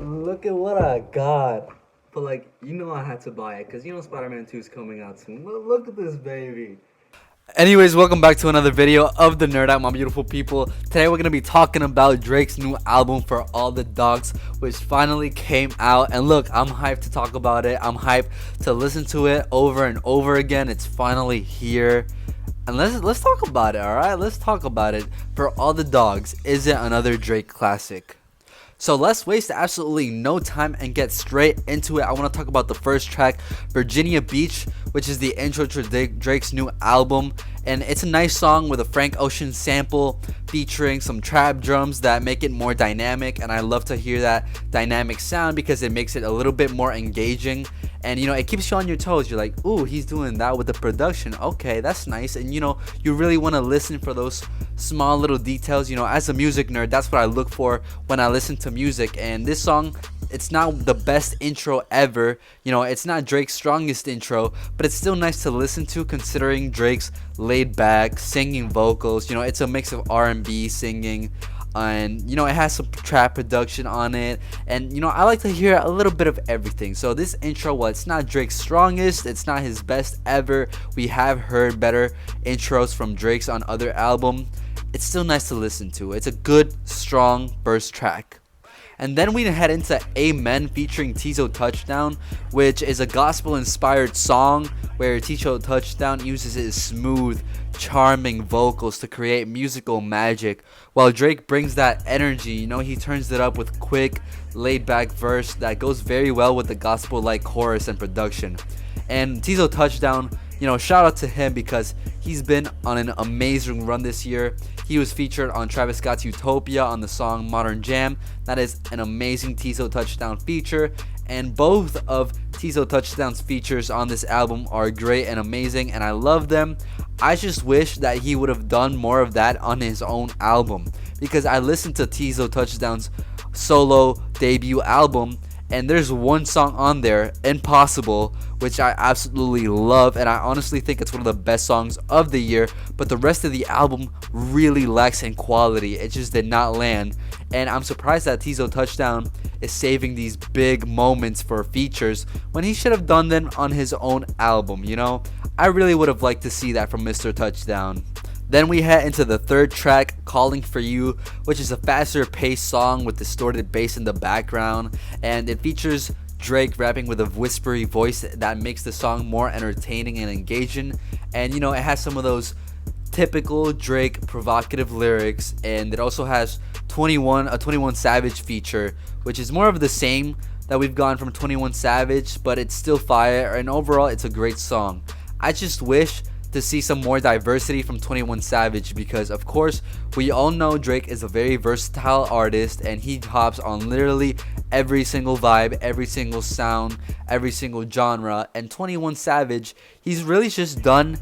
Look at what I got. But like, I had to buy it because Spider-Man 2 is coming out soon. Look at this baby. Anyways, welcome back to another video of the Nerd Out, my beautiful people. Today we're going to be talking about Drake's new album, For All the Dogs, which finally came out. And look, I'm hyped to talk about it. I'm hyped to listen to it over and over again. It's finally here. And let's talk about it, alright? Let's talk about it. For All the Dogs, is it another Drake classic? So let's waste absolutely no time and get straight into it. I want to talk about the first track, Virginia Beach, which is the intro to Drake's new album. And it's a nice song with a Frank Ocean sample featuring some trap drums that make it more dynamic. And I love to hear that dynamic sound because it makes it a little bit more engaging. And it keeps you on your toes. You're like, ooh, he's doing that with the production. Okay, that's nice. And you really want to listen for those small little details. As a music nerd, that's what I look for when I listen to music. And this song, it's not the best intro ever. It's not Drake's strongest intro, but it's still nice to listen to considering Drake's laid back singing vocals. It's a mix of R&B singing, and it has some trap production on it, and I like to hear a little bit of everything. So this intro, well, it's not Drake's strongest, it's not his best ever. We have heard better intros from Drake's on other albums. It's still nice to listen to. It's a good, strong first track. And then we head into Amen featuring Tizo Touchdown, which is a gospel-inspired song where Tizo Touchdown uses his smooth, charming vocals to create musical magic, while Drake brings that energy. He turns it up with quick, laid-back verse that goes very well with the gospel-like chorus and production. And Tizo Touchdown, shout out to him because he's been on an amazing run this year. He was featured on Travis Scott's Utopia on the song Modern Jam. That is an amazing Tizo Touchdown feature. And both of Tizo Touchdown's features on this album are great and amazing, and I love them. I just wish that he would have done more of that on his own album, because I listened to Tizo Touchdown's solo debut album, and there's one song on there, Impossible, which I absolutely love, and I honestly think it's one of the best songs of the year. But the rest of the album really lacks in quality. It just did not land, and I'm surprised that Tizo Touchdown is saving these big moments for features when he should have done them on his own album. I really would have liked to see that from Mr. Touchdown. Then we head into the third track, Calling For You, which is a faster paced song with distorted bass in the background, and it features Drake rapping with a whispery voice that makes the song more entertaining and engaging. And it has some of those typical Drake provocative lyrics, and it also has a 21 Savage feature, which is more of the same that we've gotten from 21 Savage, but it's still fire, and overall it's a great song. I just wish to see some more diversity from 21 Savage, because of course we all know Drake is a very versatile artist and he hops on literally every single vibe, every single sound, every single genre. And 21 Savage, he's really just done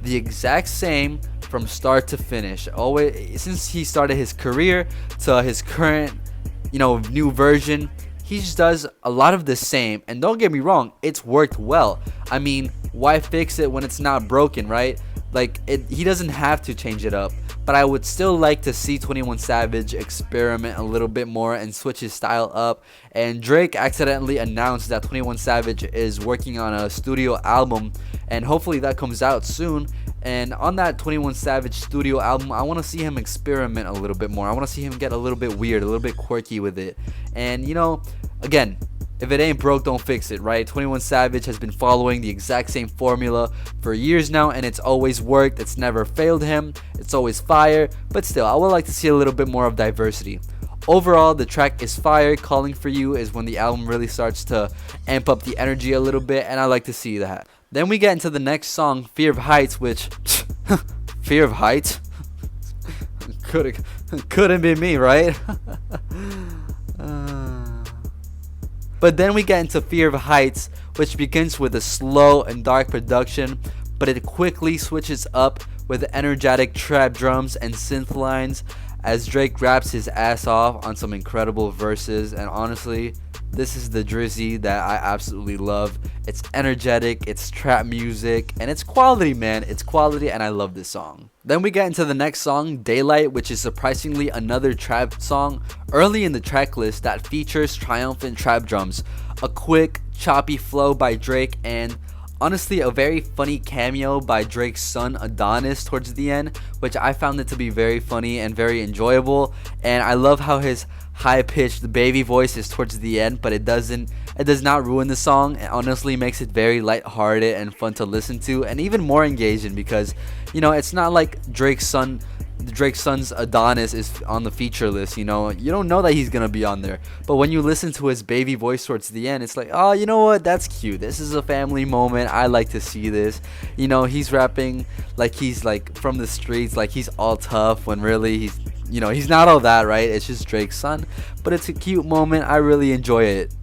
the exact same from start to finish, always since he started his career to his current new version. He just does a lot of the same, and don't get me wrong, it's worked well. I mean, why fix it when it's not broken, right? He doesn't have to change it up, but I would still like to see 21 Savage experiment a little bit more and switch his style up. And Drake accidentally announced that 21 Savage is working on a studio album, and hopefully that comes out soon. And on that 21 Savage studio album, I want to see him experiment a little bit more. I want to see him get a little bit weird, a little bit quirky with it. And again, if it ain't broke, don't fix it, right? 21 Savage has been following the exact same formula for years now, and it's always worked. It's never failed him. It's always fire. But still, I would like to see a little bit more of diversity. Overall, the track is fire. Calling For You is when the album really starts to amp up the energy a little bit, and I like to see that. Then we get into the next song, Fear of Heights, which Fear of Heights couldn't be me, right? But then we get into Fear of Heights, which begins with a slow and dark production, but it quickly switches up with energetic trap drums and synth lines as Drake raps his ass off on some incredible verses. And honestly, This is the Drizzy that I absolutely love. It's energetic, it's trap music, and it's quality, man. It's quality, and I love this song. Then we get into the next song, Daylight, which is surprisingly another trap song early in the track list that features triumphant trap drums, a quick, choppy flow by Drake, and honestly, a very funny cameo by Drake's son Adonis towards the end, which I found it to be very funny and very enjoyable. And I love how his high-pitched baby voice is towards the end, but it does not ruin the song. It honestly makes it very lighthearted and fun to listen to, and even more engaging because, it's not like Drake's son's Adonis is on the feature list. You don't know that he's gonna be on there, but when you listen to his baby voice towards the end, it's like, oh, you know what, that's cute. This is a family moment. I like to see this. He's rapping like he's like from the streets, like he's all tough when really he's not all that, right? It's just Drake's son, but it's a cute moment. I really enjoy it.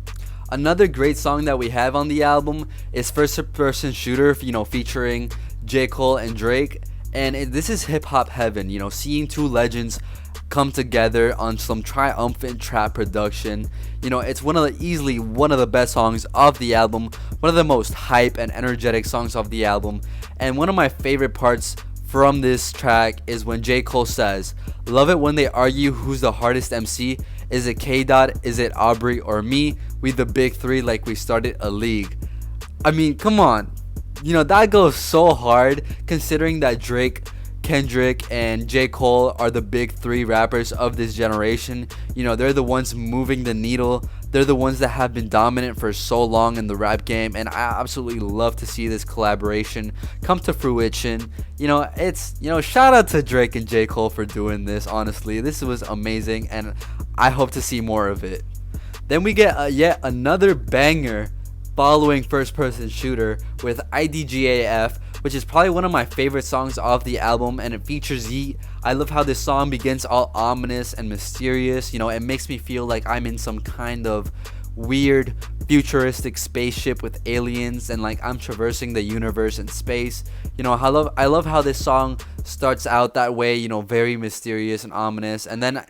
Another great song that we have on the album is First Person Shooter, featuring J. Cole and Drake. And this is hip hop heaven, seeing two legends come together on some triumphant trap production. It's easily one of the best songs of the album, one of the most hype and energetic songs of the album. And one of my favorite parts from this track is when J. Cole says, "Love it when they argue who's the hardest MC. Is it K Dot? Is it Aubrey or me? We the big three like we started a league." I mean, come on. That goes so hard considering that Drake, Kendrick, and J. Cole are the big three rappers of this generation. They're the ones moving the needle. They're the ones that have been dominant for so long in the rap game, and I absolutely love to see this collaboration come to fruition. Shout out to Drake and J. Cole for doing this. Honestly, this was amazing, and I hope to see more of it. Then we get yet another banger following First Person Shooter with IDGAF, which is probably one of my favorite songs off the album, and it features Yeet. I love how this song begins all ominous and mysterious. It makes me feel like I'm in some kind of weird futuristic spaceship with aliens, and like I'm traversing the universe and space. I love how this song starts out that way, very mysterious and ominous, and then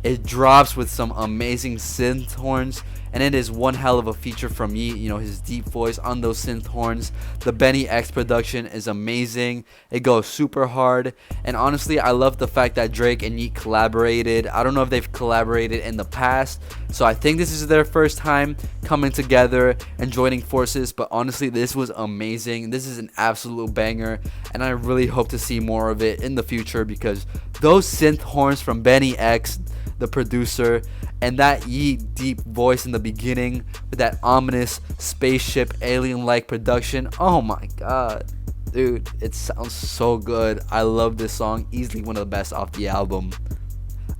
it drops with some amazing synth horns, and it is one hell of a feature from Yeet. His deep voice on those synth horns. The Benny X production is amazing. It goes super hard, and honestly, I love the fact that Drake and Yeet collaborated. I don't know if they've collaborated in the past, so I think this is their first time coming together and joining forces, but honestly, this was amazing. This is an absolute banger, and I really hope to see more of it in the future because those synth horns from Benny X, the producer, and that Yeet deep voice in the beginning with that ominous spaceship alien-like production. Oh my god, dude, it sounds so good. I love this song, easily one of the best off the album.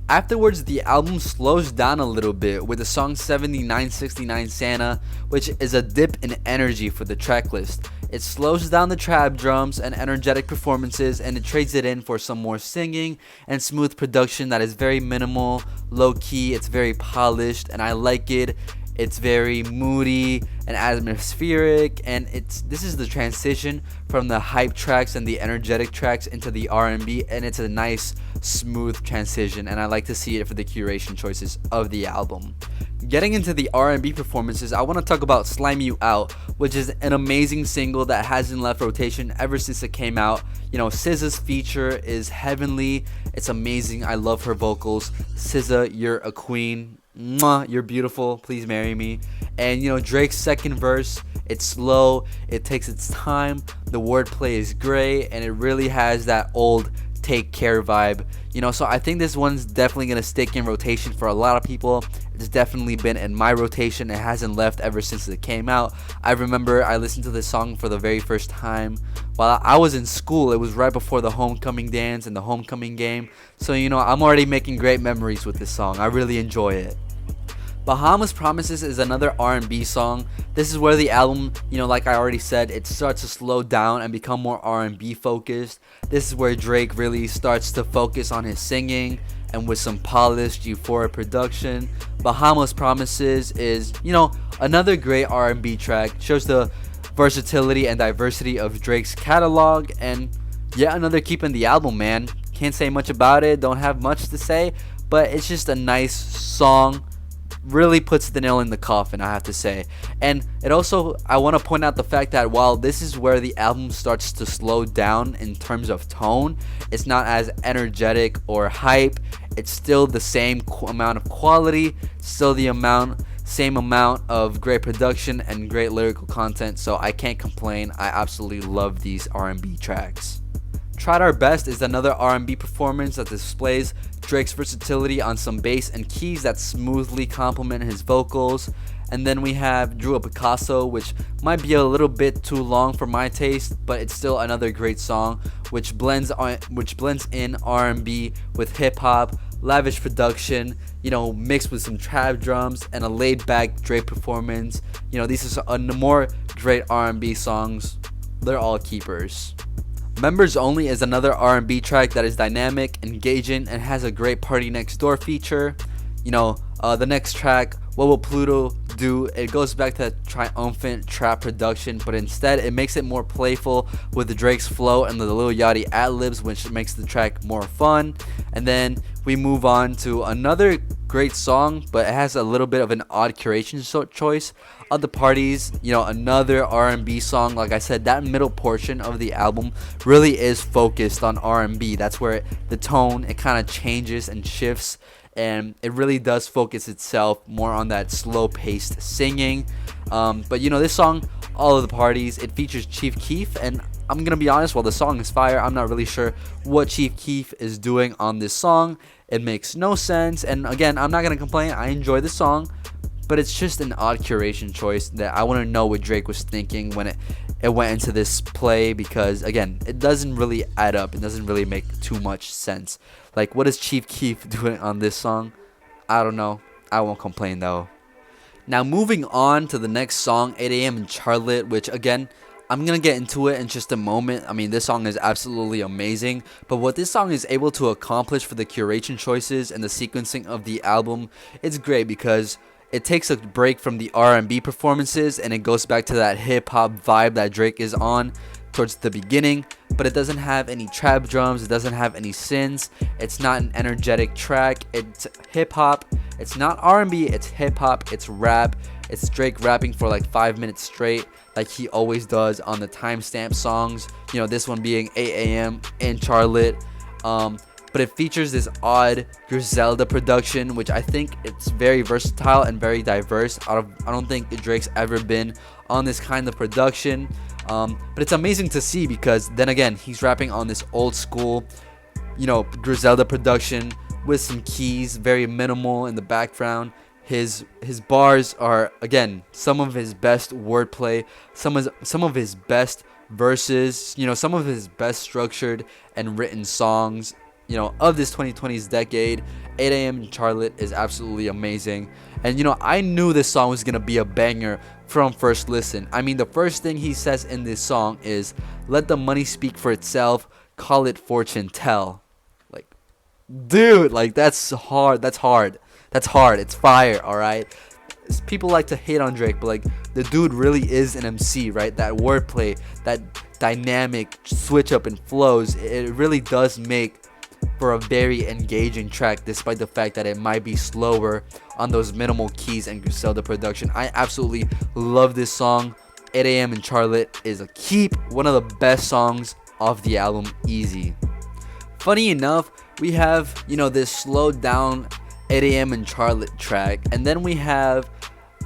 Afterwards, the album slows down a little bit with the song 7969 Santa, which is a dip in energy for the track list. It slows down the trap drums and energetic performances, and it trades it in for some more singing and smooth production that is very minimal, low-key, it's very polished, and I like it. It's very moody and atmospheric, and this is the transition from the hype tracks and the energetic tracks into the R&B, and it's a nice smooth transition, and I like to see it for the curation choices of the album. Getting into the R&B performances, I want to talk about Slime You Out, which is an amazing single that hasn't left rotation ever since it came out. SZA's feature is heavenly. It's amazing. I love her vocals. SZA, you're a queen. Mwah, you're beautiful. Please marry me. And Drake's second verse, it's slow. It takes its time. The wordplay is great, and it really has that old Take Care vibe. So I think this one's definitely gonna stick in rotation for a lot of people. It's definitely been in my rotation. It hasn't left ever since it came out. I remember I listened to this song for the very first time while I was in school. It was right before the homecoming dance and the homecoming game, so I'm already making great memories with this song. I really enjoy it. Bahamas Promises is another R&B song. This is where the album, like I already said, it starts to slow down and become more R&B focused. This is where Drake really starts to focus on his singing, and with some polished, euphoric production. Bahamas Promises is, another great R&B track. Shows the versatility and diversity of Drake's catalog, and yet another keep in the album, man. Can't say much about it, don't have much to say, but it's just a nice song. really puts the nail in the coffin, I have to say. And it also, I want to point out the fact that while this is where the album starts to slow down in terms of tone, it's not as energetic or hype. It's still the same amount of quality, still the same amount of great production and great lyrical content, so I can't complain. I absolutely love these R&B tracks. Tried Our Best is another R&B performance that displays Drake's versatility on some bass and keys that smoothly complement his vocals. And then we have Drew a Picasso, which might be a little bit too long for my taste, but it's still another great song, which blends in R&B with hip hop, lavish production, mixed with some trap drums and a laid-back Drake performance. These are more great R&B songs. They're all keepers. Members Only is another R&B track that is dynamic, engaging, and has a great Party Next Door feature. The next track, What Will Pluto Do? It goes back to that triumphant trap production, but instead it makes it more playful with Drake's flow and the Lil Yachty ad-libs, which makes the track more fun. And then we move on to another great song, but it has a little bit of an odd curation choice. Other Parties, another R&B song. Like I said, that middle portion of the album really is focused on R&B. That's where the tone, it kind of changes and shifts, and it really does focus itself more on that slow-paced singing. But this song, All of the Parties, it features Chief Keef, and I'm gonna be honest, while the song is fire, I'm not really sure what Chief Keef is doing on this song. It makes no sense, and again, I'm not gonna complain. I enjoy the song, but it's just an odd curation choice that I want to know what Drake was thinking when it went into this play, because again, it doesn't really add up. It doesn't really make too much sense. Like, what is Chief Keef doing on this song? I don't know. I won't complain though. Now moving on to the next song, 8 AM in Charlotte, which again, I'm going to get into it in just a moment. I mean, this song is absolutely amazing, but what this song is able to accomplish for the curation choices and the sequencing of the album, it's great because it takes a break from the R&B performances and it goes back to that hip-hop vibe that Drake is on towards the beginning, but it doesn't have any trap drums, it doesn't have any synths, it's not an energetic track, it's hip-hop, it's not R&B, it's hip-hop, it's rap, it's Drake rapping for like 5 minutes straight like he always does on the timestamp songs, this one being 8 AM in Charlotte. But it features this odd Griselda production, which I think it's very versatile and very diverse. I don't think Drake's ever been on this kind of production. But it's amazing to see because then again, he's rapping on this old school, Griselda production with some keys, very minimal in the background. His bars are, again, some of his best wordplay, some of his best verses, some of his best structured and written songs, of this 2020s decade. 8 AM in Charlotte is absolutely amazing. And, I knew this song was going to be a banger from first listen. I mean, the first thing he says in this song is, let the money speak for itself, call it fortune tell. Like, dude, like, that's hard. It's fire, alright? People like to hate on Drake, but, like, the dude really is an MC, right? That wordplay, that dynamic switch up in flows, it really does make for a very engaging track, despite the fact that it might be slower on those minimal keys and Griselda production. I absolutely love this song. 8 AM in Charlotte is a keep, one of the best songs off the album, easy. Funny enough, we have, this slowed down 8 AM in Charlotte track, and then we have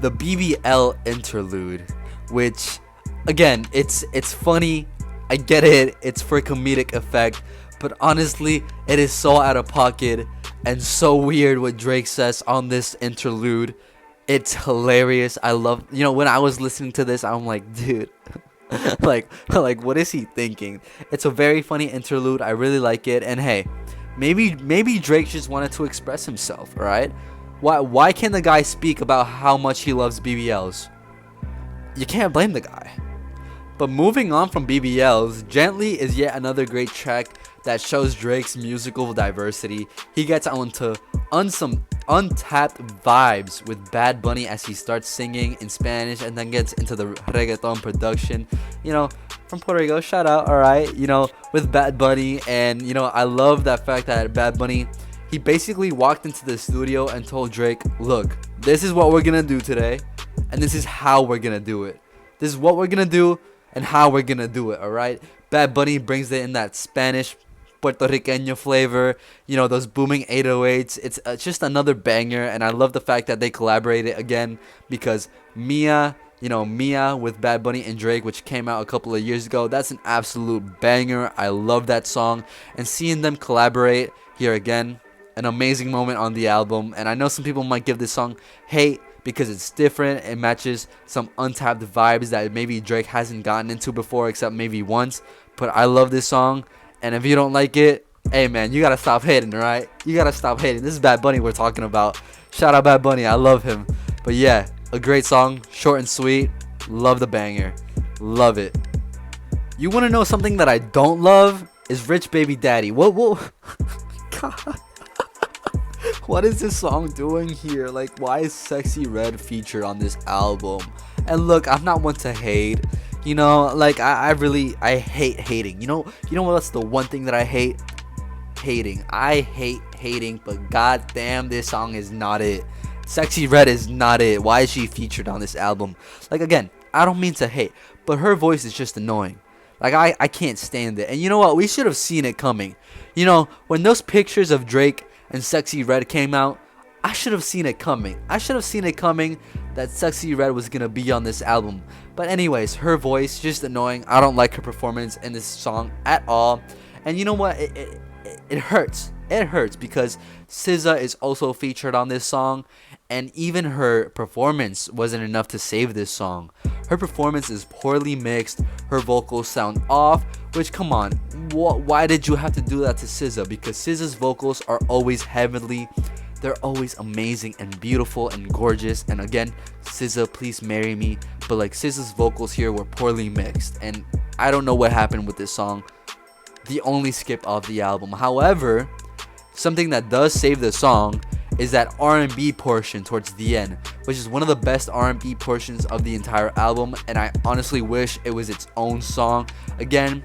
the BBL interlude, which, again, it's funny. I get it. It's for comedic effect. But honestly, it is so out of pocket and so weird what Drake says on this interlude. It's hilarious. I love, when I was listening to this, I'm like, dude, like what is he thinking? It's a very funny interlude. I really like it. And hey, maybe Drake just wanted to express himself, all right? Why can't the guy speak about how much he loves BBLs? You can't blame the guy. But moving on from BBLs, Gently is yet another great track that shows Drake's musical diversity. He gets onto some untapped vibes with Bad Bunny as he starts singing in Spanish and then gets into the reggaeton production. From Puerto Rico, shout out, alright, with Bad Bunny. And, I love that fact that Bad Bunny, he basically walked into the studio and told Drake, look, this is what we're gonna do today, and this is how we're gonna do it. This is what we're gonna do and how we're gonna do it. All right. Bad Bunny brings it in that Spanish Puerto Riqueño flavor, those booming 808s. It's just another banger, and I love the fact that they collaborated again because Mia with Bad Bunny and Drake, which came out a couple of years ago, that's an absolute banger. I love that song, and seeing them collaborate here again, an amazing moment on the album. And I know some people might give this song hate because it's different. It matches some untapped vibes that maybe Drake hasn't gotten into before, except maybe once. But I love this song. And if you don't like it, hey man, you gotta stop hating, alright? You gotta stop hating. This is Bad Bunny we're talking about. Shout out Bad Bunny, I love him. But yeah, a great song, short and sweet. Love the banger. Love it. You wanna know something that I don't love? Is Rich Baby Daddy. What God. What is this song doing here? Like, why is Sexy Red featured on this album? And look, I'm not one to hate. Like I hate hating. You know what's the one thing that I hate? Hating. I hate hating, but goddamn, this song is not it. Sexy Red is not it. Why is she featured on this album? Like, again, I don't mean to hate, but her voice is just annoying. Like, I can't stand it. And you know what? We should have seen it coming. When those pictures of Drake and Sexy Red came out, I should have seen it coming. I should have seen it coming that Sexy Red was gonna be on this album. But anyways, her voice just annoying. I don't like her performance in this song at all. And you know what? It hurts. It hurts because SZA is also featured on this song, and even her performance wasn't enough to save this song. Her performance is poorly mixed. Her vocals sound off, which, come on, why did you have to do that to SZA? Because SZA's vocals are always heavenly. They're always amazing and beautiful and gorgeous. And again, SZA, please marry me. But like, SZA's vocals here were poorly mixed, and I don't know what happened with this song. The only skip off the album. However, something that does save the song is that R&B portion towards the end, which is one of the best R&B portions of the entire album, and I honestly wish it was its own song. Again,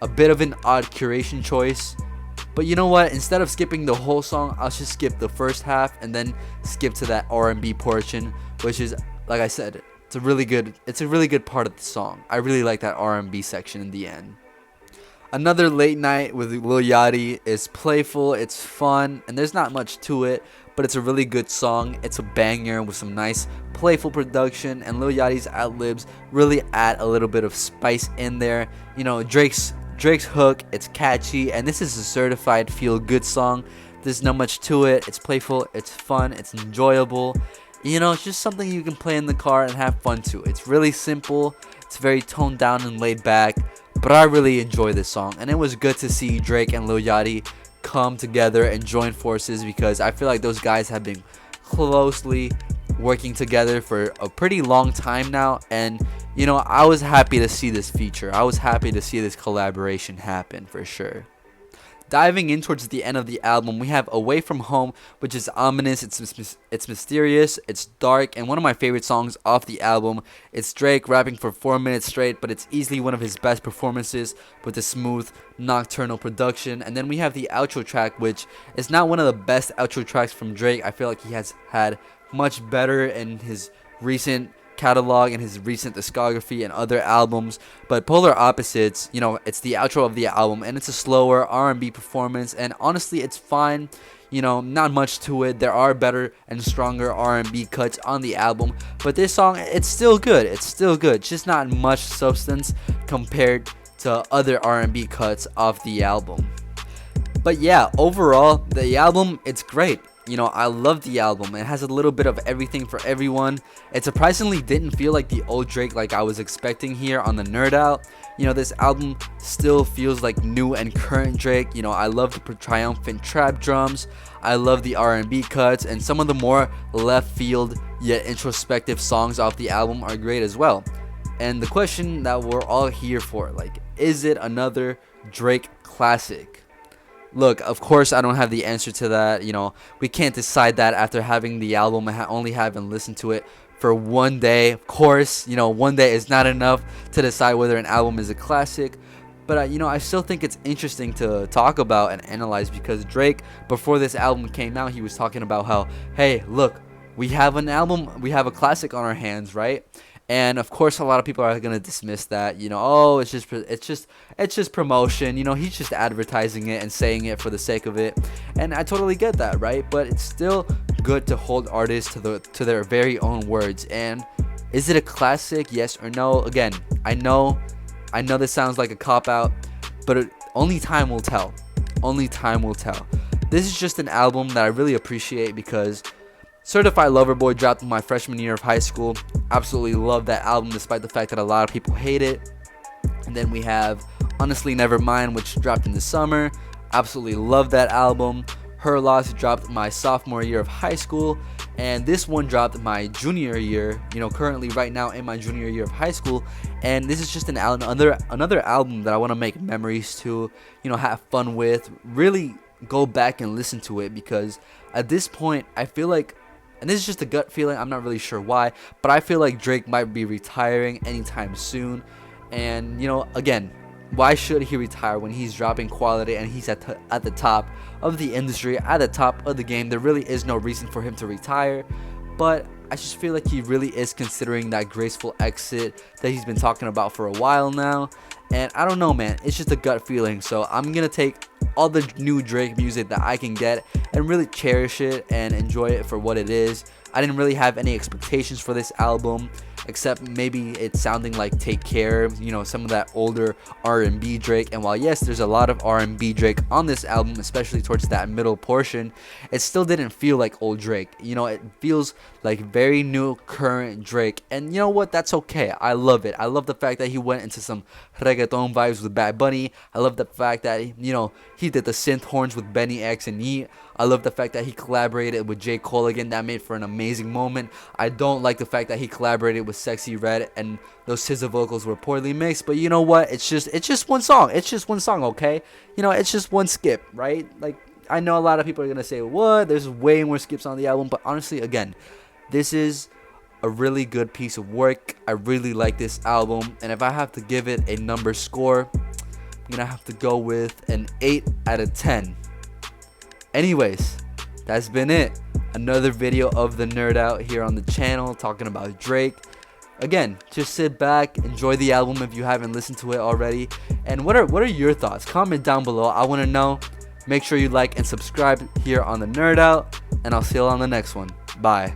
a bit of an odd curation choice, but you know what? Instead of skipping the whole song, I'll just skip the first half and then skip to that R&B portion, which is, like I said, it's a really good part of the song. I really like that R&B section in the end. Another Late Night with Lil Yachty is playful, it's fun, and there's not much to it, but it's a really good song. It's a banger with some nice playful production, and Lil Yachty's ad-libs really add a little bit of spice in there. Drake's hook, it's catchy, and this is a certified feel-good song. There's not much to it. It's playful, it's fun, it's enjoyable. It's just something you can play in the car and have fun to. It's really simple, it's very toned down and laid back, but I really enjoy this song, and it was good to see Drake and Lil Yachty come together and join forces, because I feel like those guys have been closely working together for a pretty long time now, and I was happy to see this feature. I was happy to see this collaboration happen for sure. Diving in towards the end of the album, we have Away From Home, which is ominous, it's mysterious, it's dark, and one of my favorite songs off the album. It's Drake rapping for 4 minutes straight, but it's easily one of his best performances with a smooth, nocturnal production. And then we have the outro track, which is not one of the best outro tracks from Drake. I feel like he has had much better in his recent catalog and his recent discography and other albums, but Polar Opposites, it's the outro of the album, and it's a slower R&B performance, and honestly, it's fine. Not much to it. There are better and stronger R&B cuts on the album, but this song, it's still good. It's still good. Just not much substance compared to other R&B cuts off the album. But yeah, overall, the album, it's great. I love the album. It has a little bit of everything for everyone. It surprisingly didn't feel like the old Drake like I was expecting here on the Nerd Out. This album still feels like new and current Drake. I love the triumphant trap drums. I love the R&B cuts, and some of the more left field yet introspective songs off the album are great as well. And the question that we're all here for, like, is it another Drake classic? Look, of course, I don't have the answer to that. We can't decide that after having the album and only having listened to it for one day. Of course, one day is not enough to decide whether an album is a classic. But, I still think it's interesting to talk about and analyze, because Drake, before this album came out, he was talking about how, hey, look, we have an album, we have a classic on our hands, right? And of course, a lot of people are gonna dismiss that, oh, it's just promotion. He's just advertising it and saying it for the sake of it, and I totally get that, right? But it's still good to hold artists to their very own words. And is it a classic? Yes or no? Again, I know this sounds like a cop out, but only time will tell. Only time will tell. This is just an album that I really appreciate because Certified Lover Boy dropped in my freshman year of high school. Absolutely love that album despite the fact that a lot of people hate it. And then we have Honestly Nevermind, which dropped in the summer. Absolutely love that album. Her Loss dropped my sophomore year of high school. And this one dropped my junior year, currently right now in my junior year of high school. And this is just another album that I want to make memories to, have fun with, really go back and listen to it, because at this point I feel like, and this is just a gut feeling, I'm not really sure why, but I feel like Drake might be retiring anytime soon. And again, why should he retire when he's dropping quality and he's at the top of the industry, at the top of the game? There really is no reason for him to retire. But I just feel like he really is considering that graceful exit that he's been talking about for a while now. And I don't know, man, it's just a gut feeling. So I'm gonna take all the new Drake music that I can get and really cherish it and enjoy it for what it is. I didn't really have any expectations for this album, except maybe it sounding like Take Care, some of that older R&B Drake. And while yes, there's a lot of R&B Drake on this album, especially towards that middle portion, it still didn't feel like old Drake. It feels like very new, current Drake. And you know what? That's okay. I love it. I love the fact that he went into some reggaeton vibes with Bad Bunny. I love the fact that, he did the synth horns with Benny X and Yeet. I love the fact that he collaborated with J. Cole again. That made for an amazing moment. I don't like the fact that he collaborated with Sexy Red and those SZA vocals were poorly mixed. But you know what? It's just one song. It's just one song, okay? It's just one skip, right? Like, I know a lot of people are going to say, what? There's way more skips on the album. But honestly, again, this is a really good piece of work. I really like this album. And if I have to give it a number score, I'm going to have to go with an 8 out of 10. Anyways, that's been it. Another video of the Nerd Out here on the channel talking about Drake. Again, just sit back, enjoy the album if you haven't listened to it already. And what are your thoughts? Comment down below. I want to know. Make sure you like and subscribe here on the Nerd Out. And I'll see you on the next one. Bye.